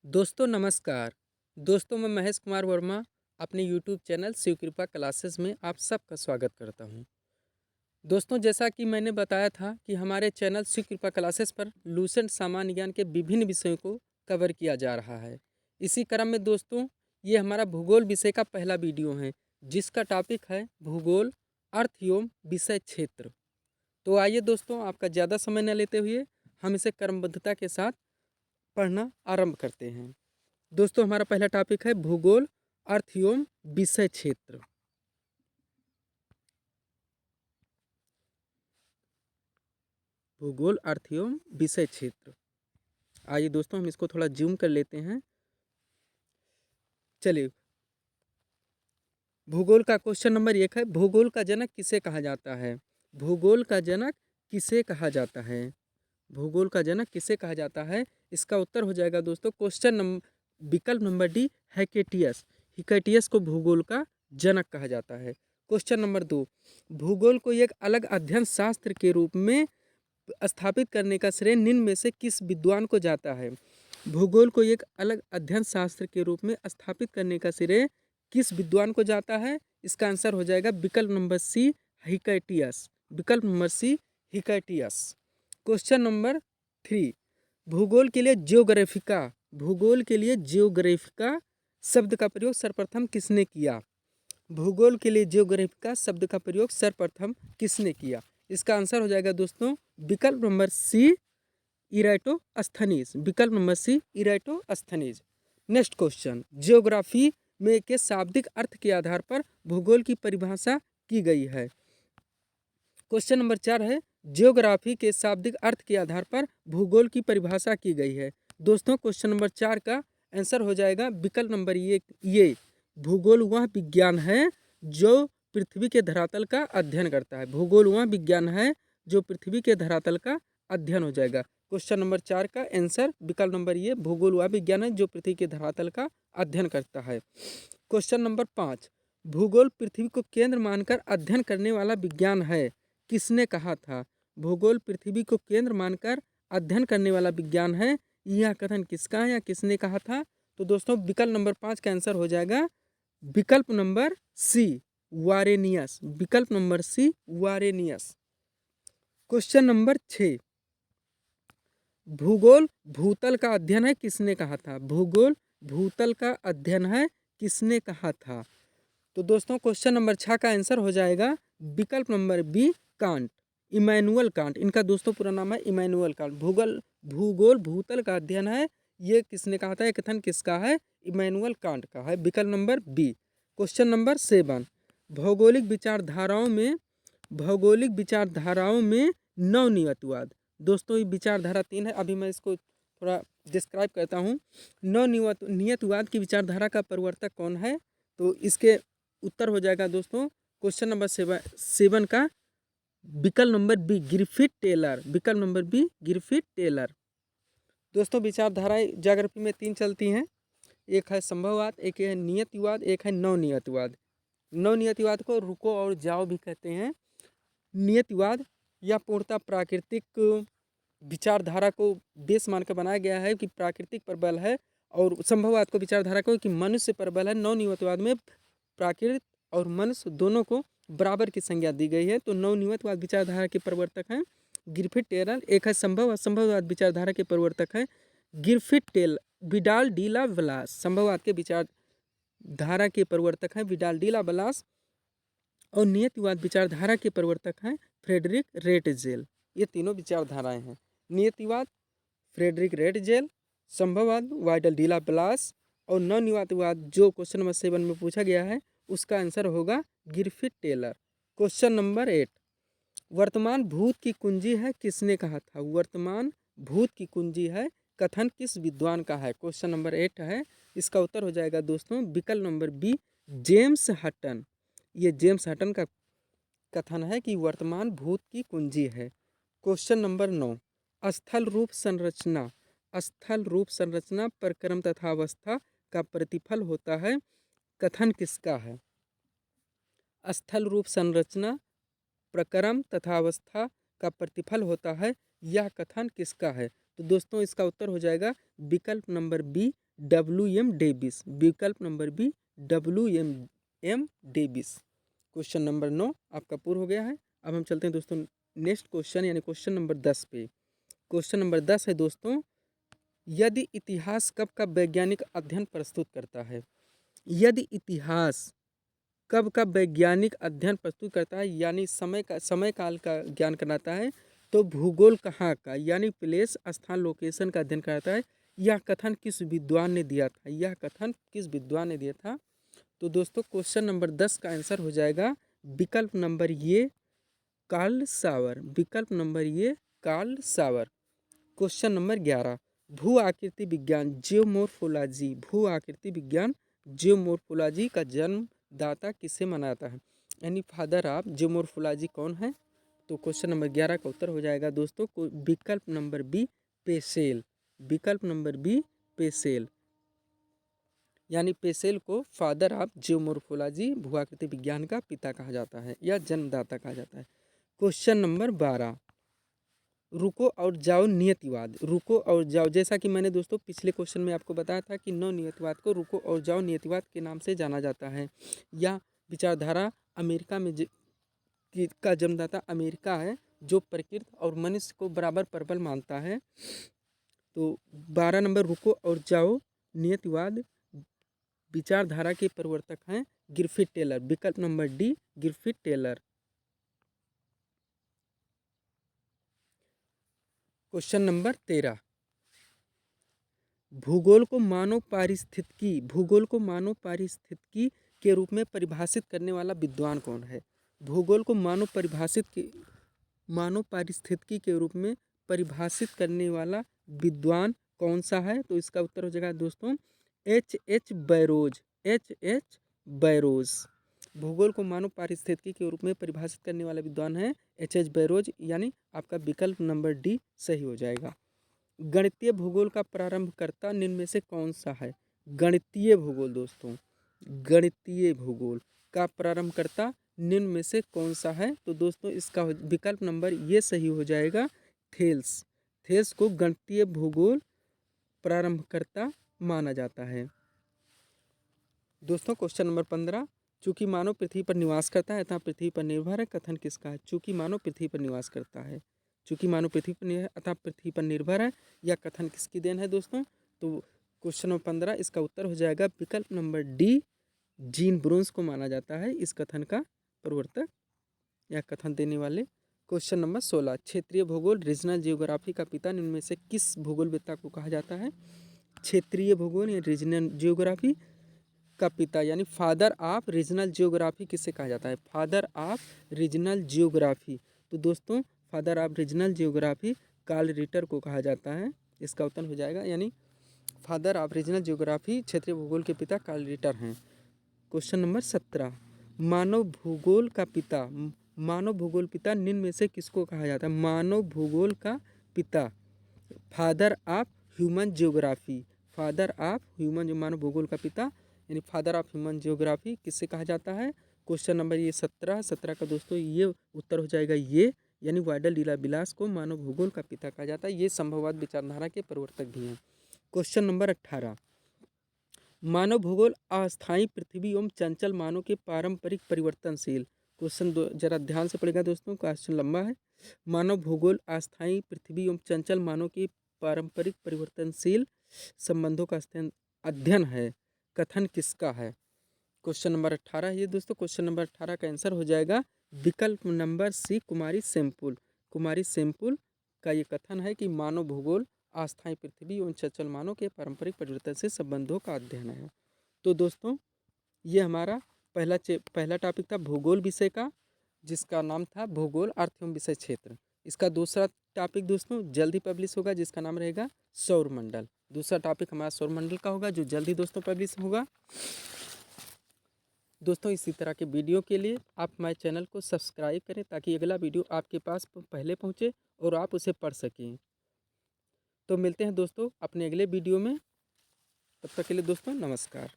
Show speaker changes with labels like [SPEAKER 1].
[SPEAKER 1] दोस्तों नमस्कार। दोस्तों मैं महेश कुमार वर्मा अपने यूट्यूब चैनल शिव कृपा क्लासेस में आप सबका स्वागत करता हूं। दोस्तों जैसा कि मैंने बताया था कि हमारे चैनल शिव कृपा क्लासेस पर लूसेंट सामान्य ज्ञान के विभिन्न विषयों को कवर किया जा रहा है। इसी क्रम में दोस्तों ये हमारा भूगोल विषय का पहला वीडियो है जिसका टॉपिक है भूगोल अर्थ एवं विषय क्षेत्र। तो आइए दोस्तों आपका ज़्यादा समय न लेते हुए हम इसे क्रमबद्धता के साथ पढ़ना आरंभ करते हैं। दोस्तों हमारा पहला टॉपिक है भूगोल अर्थ एवं विषय क्षेत्र। भूगोल अर्थ एवं विषय क्षेत्र। आइए दोस्तों हम इसको थोड़ा जूम कर लेते हैं। चलिए भूगोल का क्वेश्चन नंबर 1 है, भूगोल का जनक किसे कहा जाता है? भूगोल का जनक किसे कहा जाता है? भूगोल का जनक किसे कहा जाता है? इसका उत्तर हो जाएगा दोस्तों विकल्प नंबर डी, हेकेटियस। हिकेटियस को भूगोल का जनक कहा जाता है। क्वेश्चन नंबर 2, भूगोल को एक अलग अध्ययन शास्त्र के रूप में स्थापित करने का श्रेय निम्न में से किस विद्वान को जाता है? भूगोल को एक अलग अध्ययन शास्त्र के रूप में स्थापित करने का श्रेय किस विद्वान को जाता है? इसका आंसर हो जाएगा विकल्प नंबर सी, हिकेटियस। विकल्प number C, Hecataeus. Question number 3, भूगोल के लिए जियोग्राफिका शब्द का प्रयोग सर्वप्रथम किसने किया? भूगोल के लिए जियोग्राफिका शब्द का प्रयोग सर्वप्रथम किसने किया? इसका आंसर हो जाएगा दोस्तों विकल्प नंबर सी, इराटोस्थनीज। विकल्प number C, Eratosthenes. Next question, geography में के शाब्दिक अर्थ के आधार पर भूगोल की परिभाषा की गई है। क्वेश्चन नंबर 4 है, जियोग्राफी के शाब्दिक अर्थ के आधार पर भूगोल की परिभाषा की गई है। दोस्तों क्वेश्चन नंबर 4 का आंसर हो जाएगा विकल्प नंबर ये भूगोल वह विज्ञान है जो पृथ्वी के धरातल का अध्ययन करता है। भूगोल वह विज्ञान है जो पृथ्वी के धरातल का अध्ययन हो जाएगा। क्वेश्चन नंबर 4 का आंसर विकल्प नंबर ये, भूगोल वह विज्ञान है जो पृथ्वी के धरातल का अध्ययन करता है। क्वेश्चन नंबर 5, भूगोल पृथ्वी को केंद्र मानकर अध्ययन करने वाला विज्ञान है, किसने कहा था? भूगोल पृथ्वी को केंद्र मानकर अध्ययन करने वाला विज्ञान है, यह कथन किसका है या किसने कहा था? तो दोस्तों विकल्प नंबर 5 का आंसर हो जाएगा विकल्प नंबर सी, वारेनियस। विकल्प number C, Varenius. Question number 6, भूगोल भूतल का अध्ययन है, किसने कहा था? भूगोल भूतल का अध्ययन है, किसने कहा था? तो दोस्तों क्वेश्चन नंबर 6 का आंसर हो जाएगा विकल्प number B, Kant. Immanuel Kant, इनका दोस्तों पूरा नाम है इमैनुअल कांट। भूगोल भूतल का अध्ययन है, ये किसने कहा था? ये कथन किसका है? इमैनुअल कांट का है। विकल्प नंबर बी। क्वेश्चन नंबर 7, भौगोलिक विचारधाराओं में नवनियतवाद। दोस्तों ये विचारधारा 3 है, अभी मैं इसको थोड़ा डिस्क्राइब करता हूँ। नवनियतवाद की विचारधारा का प्रवर्तक कौन है? तो इसके उत्तर हो जाएगा दोस्तों क्वेश्चन नंबर 7 का विकल्प नंबर बी, ग्रिफिथ टेलर। विकल्प नंबर बी, ग्रिफिथ टेलर। दोस्तों विचारधाराएं ज्योग्राफी में 3 चलती हैं, एक है संभववाद, एक है नियतिवाद, एक है नवनियतिवाद। नवनियतिवाद को रुको और जाओ भी कहते हैं। नियतिवाद या पूर्णतः प्राकृतिक विचारधारा को बेस मानकर बनाया गया है कि प्राकृतिक पर बल है, और संभववाद को विचारधारा को कि मनुष्य पर बल है। नवनियतवाद में प्राकृत और मनुष्य दोनों को बराबर की संज्ञा दी गई है। तो नवनियतवाद विचारधारा के प्रवर्तक हैं ग्रिफिथ टेलर। एक है संभववाद विचारधारा के प्रवर्तक हैं विडाल डी ला ब्लास। संभववाद के विचारधारा के प्रवर्तक हैं विडाल डी ला ब्लास, और नियतिवाद विचारधारा के प्रवर्तक हैं फ्रेडरिक रेटजेल। ये तीनों विचारधाराएं हैं। नियतिवाद फ्रेडरिक रेटजेल, संभववाद वाइडल डीला ब्लास, और नवनियतवाद जो क्वेश्चन नंबर 7 में पूछा गया है उसका आंसर होगा ग्रिफिथ टेलर। क्वेश्चन नंबर 8, वर्तमान भूत की कुंजी है, किसने कहा था? वर्तमान भूत की कुंजी है, कथन किस विद्वान का है? क्वेश्चन नंबर 8 है, इसका उत्तर हो जाएगा दोस्तों विकल्प नंबर बी, जेम्स हटन। ये जेम्स हटन का कथन है कि वर्तमान भूत की कुंजी है। क्वेश्चन नंबर 9, स्थल रूप संरचना प्रक्रम तथा अवस्था का प्रतिफल होता है, कथन किसका है? स्थल रूप संरचना प्रक्रम तथा अवस्था का प्रतिफल होता है, यह कथन किसका है? तो दोस्तों इसका उत्तर हो जाएगा विकल्प नंबर बी, WM डेविस। विकल्प number B WM Davis. Question number 9 आपका पूर्ण हो गया है। अब हम चलते हैं दोस्तों नेक्स्ट क्वेश्चन यानी क्वेश्चन नंबर 10 पे। क्वेश्चन नंबर 10 है दोस्तों, यदि इतिहास कब का वैज्ञानिक अध्ययन प्रस्तुत करता है? यदि इतिहास कब का वैज्ञानिक अध्ययन प्रस्तुत करता है यानी समय काल का ज्ञान कराता है, तो भूगोल कहाँ का यानी प्लेस स्थान लोकेशन का अध्ययन कराता है। यह कथन किस विद्वान ने दिया था? यह कथन किस विद्वान ने दिया था? तो दोस्तों क्वेश्चन नंबर 10 का आंसर हो जाएगा विकल्प नंबर ये कार्ल सावर। विकल्प नंबर ये कार्ल सावर। क्वेश्चन नंबर 11, भू आकृति विज्ञान जियोमोर्फोलॉजी। भू आकृति विज्ञान जियोमोर्फोलॉजी का जन्मदाता किसे माना जाता है यानी फादर ऑफ जियोमोर्फोलॉजी कौन है? तो क्वेश्चन नंबर 11 का उत्तर हो जाएगा दोस्तों विकल्प नंबर बी पेसेल। विकल्प नंबर बी पेसेल यानी पेसेल को फादर ऑफ जियोमोर्फोलॉजी भू आकृति विज्ञान का पिता कहा जाता है या जन्मदाता कहा जाता है। क्वेश्चन नंबर 12, रुको और जाओ नियतिवाद। रुको और जाओ, जैसा कि मैंने दोस्तों पिछले क्वेश्चन में आपको बताया था कि नौ नियतिवाद को रुको और जाओ नियतिवाद के नाम से जाना जाता है। यह विचारधारा अमेरिका में का जन्मदाता अमेरिका है, जो प्रकृति और मनुष्य को बराबर प्रबल मानता है। तो 12 नंबर, रुको और जाओ नियतिवाद विचारधारा के प्रवर्तक हैं गिरफिट टेलर। विकल्प number D Griffith Taylor. Question number 13, भूगोल को मानव पारिस्थितिकी के रूप में परिभाषित करने वाला विद्वान कौन है? भूगोल को मानव पारिस्थितिकी के रूप में परिभाषित करने वाला विद्वान कौन सा है? तो इसका उत्तर हो जाएगा दोस्तों H.H. बैरोज। H.H. बैरोज। भूगोल को मानव पारिस्थितिकी के रूप में परिभाषित करने वाला विद्वान है H.H. बैरोज, यानी आपका विकल्प नंबर डी सही हो जाएगा। गणितीय भूगोल का प्रारंभकर्ता निम्न में से कौन सा है? गणितीय भूगोल दोस्तों, गणितीय भूगोल का प्रारंभकर्ता निम्न में से कौन सा है? तो दोस्तों इसका विकल्प नंबर ये सही हो जाएगा थेल्स। थेल्स को गणितीय भूगोल प्रारंभकर्ता माना जाता है। दोस्तों क्वेश्चन नंबर 15, चूंकि मानव पृथ्वी पर निवास करता है अतः पृथ्वी पर निर्भर है, कथन किसका है? चूंकि मानव पृथ्वी पर निवास करता है, चूंकि मानव पृथ्वी पर अतः पृथ्वी पर निर्भर है, यह कथन किसकी देन है दोस्तों? तो क्वेश्चन नंबर 15 इसका उत्तर हो जाएगा विकल्प नंबर डी जीन ब्रोन्स को माना जाता है इस कथन का प्रवर्तक या कथन देने वाले। क्वेश्चन नंबर 16, क्षेत्रीय भूगोल रीजनल जियोग्राफी का पिता निम्न में से किस भूगोलवेत्ता को कहा जाता है? क्षेत्रीय भूगोल या रीजनल जियोग्राफी का पिता यानी फादर ऑफ रीजनल जियोग्राफी किसे कहा जाता है? Father of regional geography. तो दोस्तों father of regional geography Carl Ritter को कहा जाता है। इसका उत्तर हो जाएगा यानी फादर ऑफ रीजनल जियोग्राफी क्षेत्रीय भूगोल के पिता कार्ल रिटर हैं। क्वेश्चन नंबर 17, मानव भूगोल का पिता निम्न में से किसको कहा जाता है? मानव भूगोल का पिता father of human geography. Father of human, मानव भूगोल का पिता यानी फादर ऑफ ह्यूमन जियोग्राफी किससे कहा जाता है? क्वेश्चन नंबर ये 17 का दोस्तों ये उत्तर हो जाएगा ये, यानी वाइडल डी ला बिलास को मानव भूगोल का पिता कहा जाता है। ये संभववाद विचारधारा के प्रवर्तक भी हैं। क्वेश्चन नंबर 18, मानव भूगोल अस्थायी पृथ्वी एवं चंचल मानव के पारंपरिक परिवर्तनशील। क्वेश्चन जरा ध्यान से पढ़ेगा दोस्तों, क्वेश्चन लंबा है। मानव भूगोल अस्थायी पृथ्वी एवं चंचल मानव के पारंपरिक परिवर्तनशील संबंधों का अध्ययन है, कथन किसका है? क्वेश्चन नंबर 18 ये दोस्तों, क्वेश्चन नंबर 18 का आंसर हो जाएगा विकल्प नंबर सी कुमारी सेमपुल। कुमारी सेमपुल का ये कथन है कि मानव भूगोल अस्थायी पृथ्वी एवं चंचल मानव के पारंपरिक परिवर्तन से संबंधों का अध्ययन है। तो दोस्तों ये हमारा पहला टॉपिक था भूगोल विषय का, जिसका नाम था भूगोल अर्थ एवं विषय क्षेत्र। इसका दूसरा टॉपिक दोस्तों जल्दी पब्लिश होगा, जिसका नाम रहेगा सौरमंडल। दूसरा टॉपिक हमारा सौरमंडल का होगा, जो जल्दी दोस्तों पब्लिश होगा। दोस्तों इसी तरह के वीडियो के लिए आप हमारे चैनल को सब्सक्राइब करें, ताकि अगला वीडियो आपके पास पहले पहुंचे और आप उसे पढ़ सकें। तो मिलते हैं दोस्तों अपने अगले वीडियो में, तब तक के लिए दोस्तों नमस्कार।